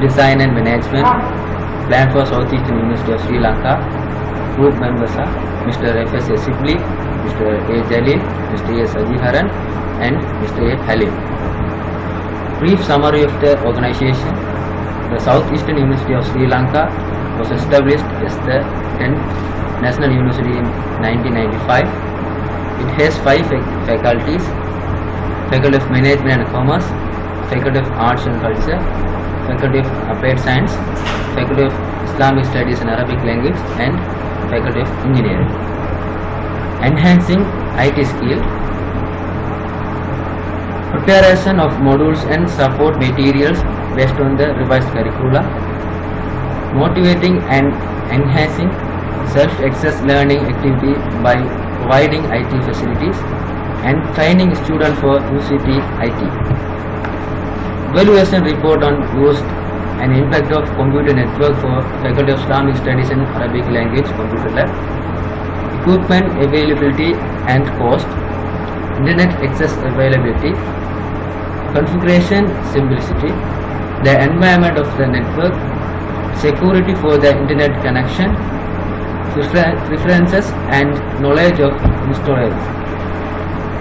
Design and Management, Plan for Southeastern University of Sri Lanka. Group members are Mr. F.S. Seusl, Mr. A. Jaleel, Mr. A. Sajiharan and Mr. A. Halil. Brief summary of the organization. The Southeastern University of Sri Lanka was established as the 10th National University in 1995. It has 5 faculties: Faculty of Management and Commerce, Faculty of Arts and Culture, Faculty of Applied Science, Faculty of Islamic Studies and Arabic Language, and Faculty of Engineering. Enhancing IT skill, preparation of modules and support materials based on the revised curricula, motivating and enhancing self-access learning activity by providing IT facilities, and training students for UCT IT. Evaluation report on use and impact of computer network for Faculty of Islamic Studies and Arabic Language Computer Lab, equipment availability and cost, internet access availability, configuration simplicity, the environment of the network, security for the internet connection, preferences and knowledge of installer.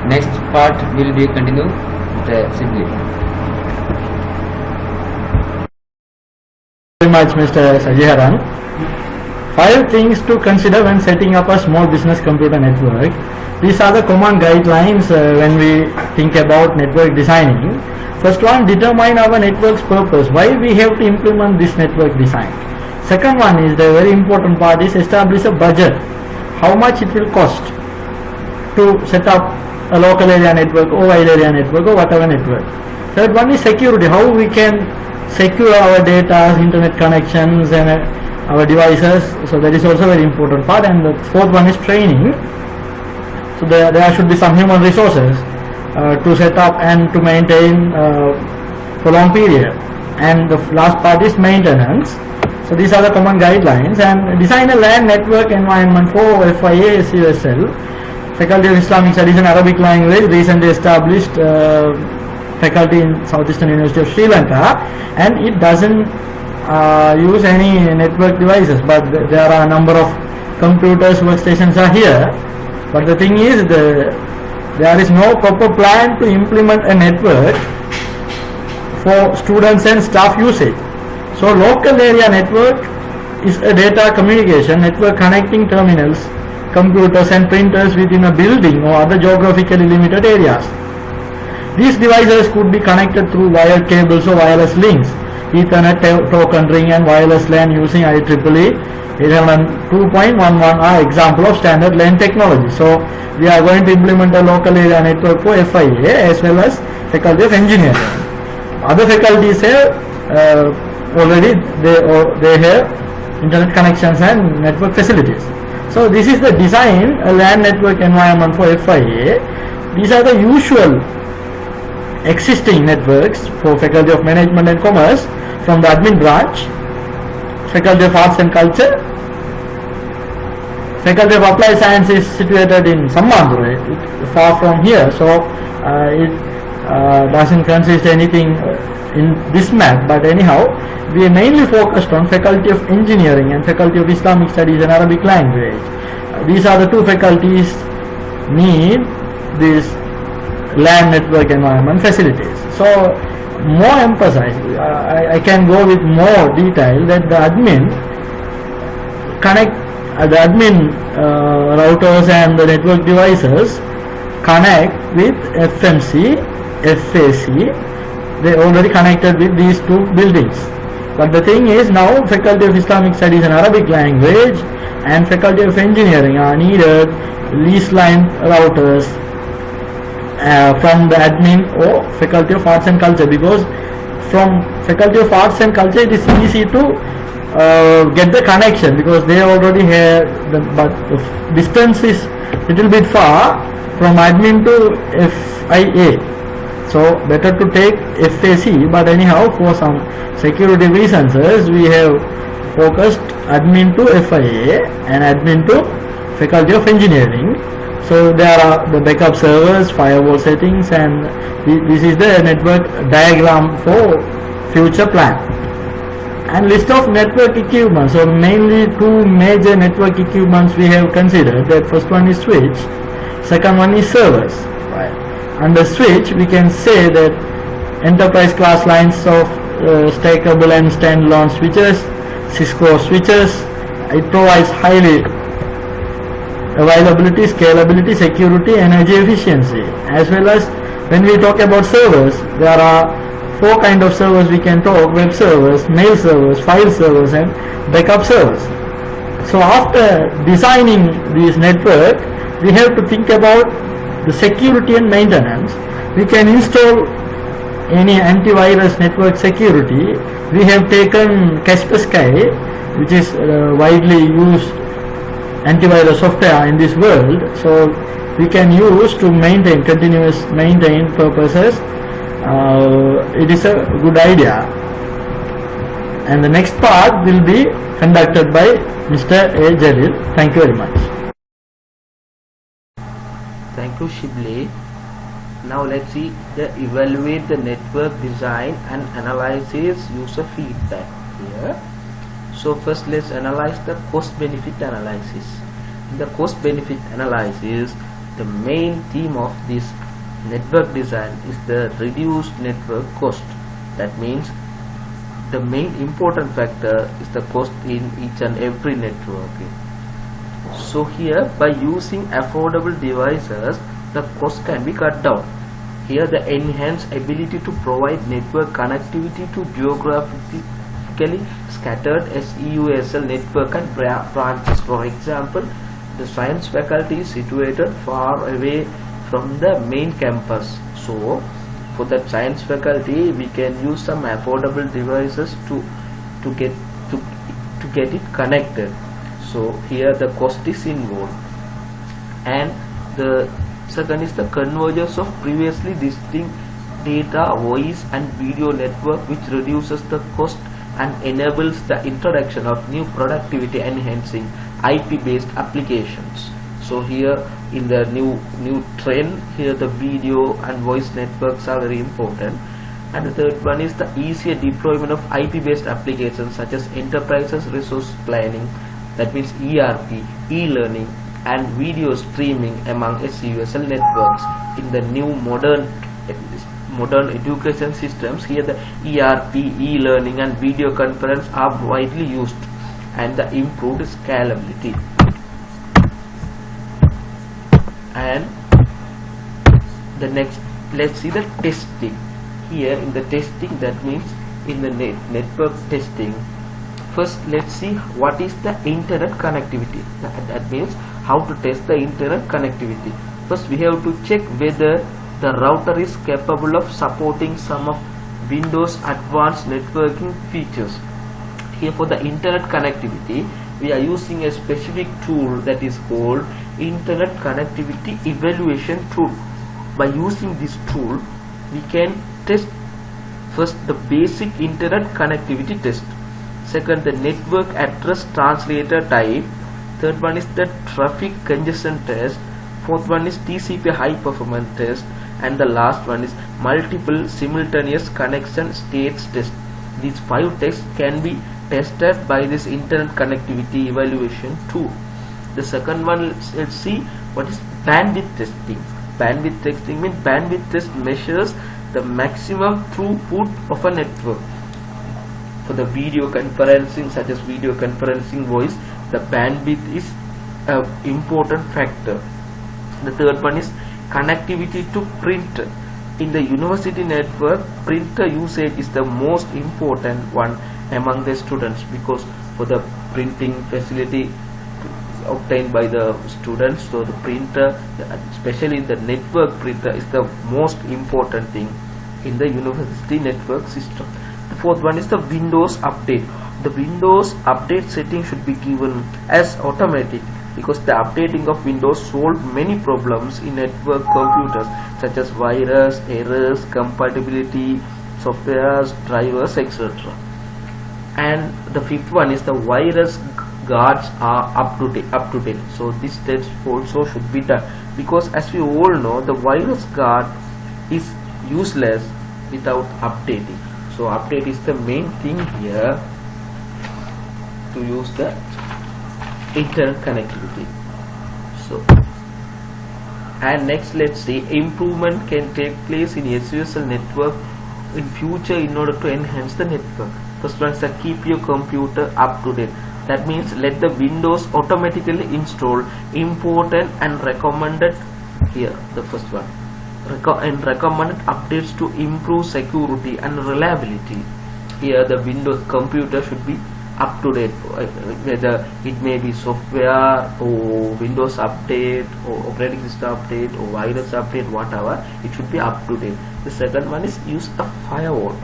Next part will be continued with the Seusl. Very much, Mr. Sajiharan. 5 things to consider when setting up a small business computer network. These are the common guidelines when we think about network designing. First one, determine our network's purpose. Why we have to implement this network design. Second one is the very important part is establish a budget. How much it will cost to set up a local area network or wide area network or whatever network. Third one is security. How we can secure our data, internet connections and our devices. So that is also a very important part. And the fourth one is training. So there should be some human resources to set up and to maintain for long period. And the last part is maintenance. So these are the common guidelines. And design a LAN network environment for FIA Seusl, Faculty of Islamic Studies and Arabic Language, recently established faculty in Southeastern University of Sri Lanka, and it doesn't use any network devices, but there are a number of computers, workstations are here. But the thing is, there is no proper plan to implement a network for students and staff usage. So local area network is a data communication network connecting terminals, computers and printers within a building or other geographically limited areas. These devices could be connected through wired cables or wireless links. Ethernet, token ring and wireless LAN using IEEE 802.11 are example of standard LAN technology. So we are going to implement a local area network for FIA as well as Faculty of Engineering. Other faculties have already they have internet connections and network facilities. So this is the design a LAN network environment for FIA. These are the usual existing networks for Faculty of Management and Commerce from the admin branch, Faculty of Arts and Culture. Faculty of Applied Science is situated in Sammandure, far from here, so it doesn't consist anything in this map, but anyhow we are mainly focused on Faculty of Engineering and Faculty of Islamic Studies and Arabic Language. These are the two faculties need this LAN network environment facilities. So more emphasis, I can go with more detail that the admin connect the admin routers and the network devices connect with FMC, FAC. They already connected with these two buildings. But the thing is, now Faculty of Islamic Studies and Arabic Language and Faculty of Engineering are needed lease line routers from the admin or Faculty of Arts and Culture, because from Faculty of Arts and Culture it is easy to get the connection because they already have but the distance is little bit far from admin to FIA. So better to take FAC, but anyhow for some security reasons we have focused admin to FIA and admin to Faculty of Engineering. So there are the backup servers, firewall settings, and this is the network diagram for future plan. And list of network equipments. So mainly two major network equipments we have considered. That first one is switch, second one is servers. Right. Under switch we can say that enterprise class lines of stackable and standalone switches, Cisco switches. It provides highly availability, scalability, security, energy efficiency. As well as when we talk about servers, there are four kind of servers we can talk: web servers, mail servers, file servers, and backup servers. So after designing this network, we have to think about the security and maintenance. We can install any antivirus network security. We have taken Kaspersky, which is widely used antivirus software in this world, so we can use to maintain continuous maintain purposes. It is a good idea, and the next part will be conducted by Mr. A. Jaleel. Thank you very much. Thank you, Shibli. Now let's see the evaluate the network design and analysis user feedback here. So first let's analyze the cost benefit analysis. In the cost benefit analysis, the main theme of this network design is the reduced network cost. That means the main important factor is the cost in each and every network. So here, by using affordable devices, the cost can be cut down. Here the enhanced ability to provide network connectivity to geographically scattered SEUSL network and branches. For example, the science faculty is situated far away from the main campus. So for that science faculty, we can use some affordable devices to get it connected. So here the cost is involved. And the second is the convergence of previously distinct data, voice and video network, which reduces the cost and enables the introduction of new productivity enhancing IP based applications. So here in the new trend, here the video and voice networks are very important. And the third one is the easier deployment of IP based applications such as enterprises resource planning, that means ERP, e-learning and video streaming among SUSL networks. In the new modern education systems, here the ERP, e-learning and video conference are widely used, and the improved scalability. And the next, let's see the testing. Here in the testing, that means in the network testing, first let's see what is the internet connectivity. That means how to test the internet connectivity. First we have to check whether the router is capable of supporting some of Windows advanced networking features. Here for the internet connectivity, we are using a specific tool that is called internet connectivity evaluation tool. By using this tool, we can test first the basic internet connectivity test, second the network address translator type, third one is the traffic congestion test, fourth one is TCP high performance test, and the last one is multiple simultaneous connection states test. These 5 tests can be tested by this internet connectivity evaluation tool. The second one, let's see what is bandwidth testing. Bandwidth testing means bandwidth test measures the maximum throughput of a network. For the video conferencing, such as video conferencing voice, the bandwidth is an important factor. The third one is connectivity to printer. In the university network, printer usage is the most important one among the students, because for the printing facility obtained by the students, so the printer, especially the network printer, is the most important thing in the university network system. The fourth one is the Windows update. The Windows update setting should be given as automatic, because the updating of Windows solved many problems in network computers such as virus, errors, compatibility, softwares, drivers, etc. And the fifth one is the virus guards are up to date. So this test also should be done, because as we all know, the virus guard is useless without updating. So update is the main thing here. to use the internet connectivity. So, and next let's see, improvement can take place in SUSL network in future in order to enhance the network. First one is keep your computer up to date. That means let the Windows automatically install important and recommended, here the first one, and recommended updates to improve security and reliability. Here the Windows computer should be up to date, whether it may be software or Windows update or operating system update or virus update, whatever, it should be up to date. The second one is use a firewall.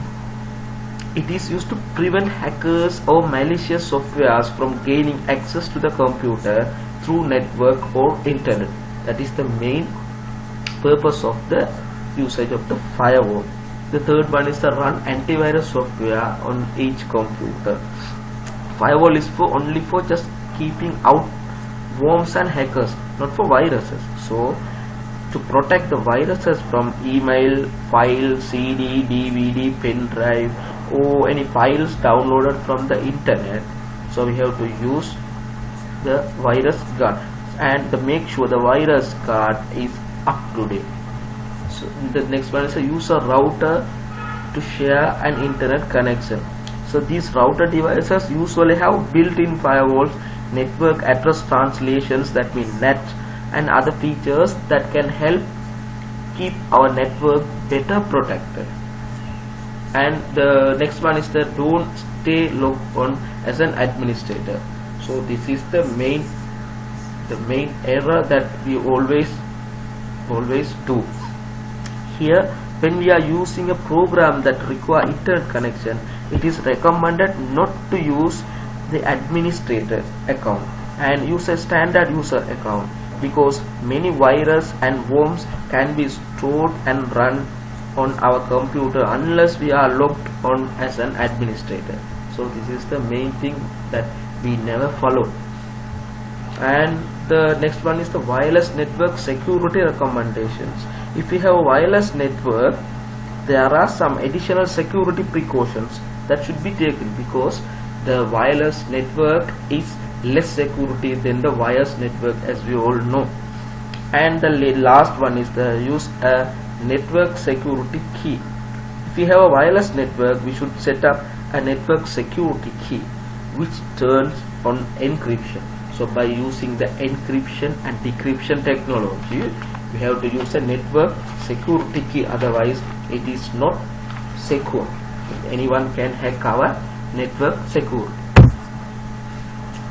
It is used to prevent hackers or malicious softwares from gaining access to the computer through network or internet. That is the main purpose of the usage of the firewall. The third one is the run antivirus software on each computer. Firewall is only for just keeping out worms and hackers, not for viruses. So to protect the viruses from email, file, CD, DVD, pen drive, or any files downloaded from the internet, so we have to use the virus guard and to make sure the virus guard is up to date. So the next one is a user router to share an internet connection. So these router devices usually have built-in firewalls, network address translations, that mean NAT, and other features that can help keep our network better protected. And the next one is the don't stay logged on as an administrator. So this is the main error that we always do. Here, when we are using a program that require internet connection, it is recommended not to use the administrator account and use a standard user account, because many virus and worms can be stored and run on our computer unless we are logged on as an administrator. So this is the main thing that we never follow. And the next one is the wireless network security recommendations. If we have a wireless network, there are some additional security precautions that should be taken, because the wireless network is less security than the wireless network, as we all know. And the last one is the use a network security key. If we have a wireless network, we should set up a network security key which turns on encryption. So by using the encryption and decryption technology, we have to use a network security key, otherwise it is not secure. Anyone can hack our network security.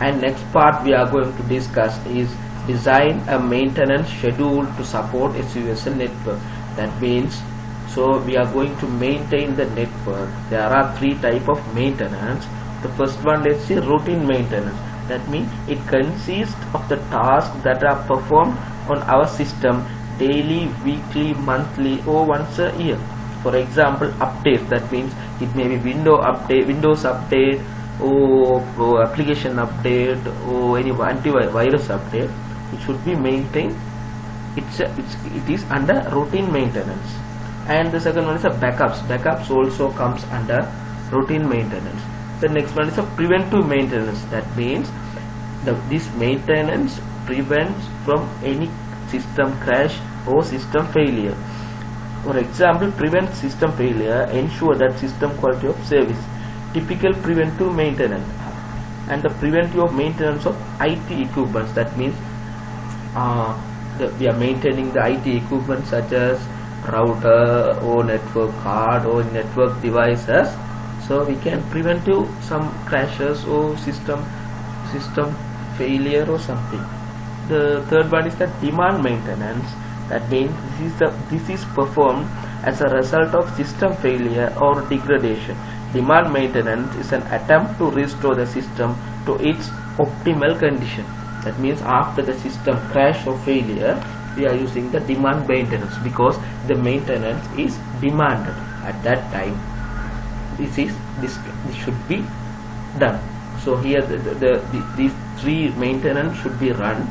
And next part we are going to discuss is design a maintenance schedule to support a SUSL network. That means, so we are going to maintain the network. There are three types of maintenance. The first one, let's see, routine maintenance. That means it consists of the tasks that are performed on our system daily, weekly, monthly, or once a year. For example, updates. That means it may be Windows update, or application update, or any antivirus update. It should be maintained. It is under routine maintenance. And the second one is a backups. Backups also comes under routine maintenance. The next one is a preventive maintenance. That means this maintenance prevents from any system crash or system failure. For example, prevent system failure, ensure that system quality of service. Typical preventive maintenance. And the preventive maintenance of IT equipment. That means we are maintaining the IT equipment such as router or network card or network devices, so we can prevent some crashes or system failure or something. The third one is the demand maintenance. That means this is performed as a result of system failure or degradation. Demand maintenance is an attempt to restore the system to its optimal condition. That means after the system crash or failure, we are using the demand maintenance, because the maintenance is demanded at that time. This should be done. So here these three maintenance should be run,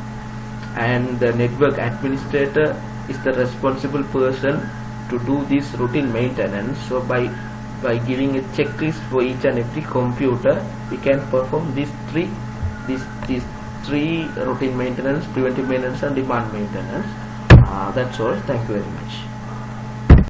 and the network administrator is the responsible person to do this routine maintenance. So by by giving a checklist for each and every computer, we can perform these three routine maintenance, preventive maintenance and demand maintenance. That's all. Thank you very much.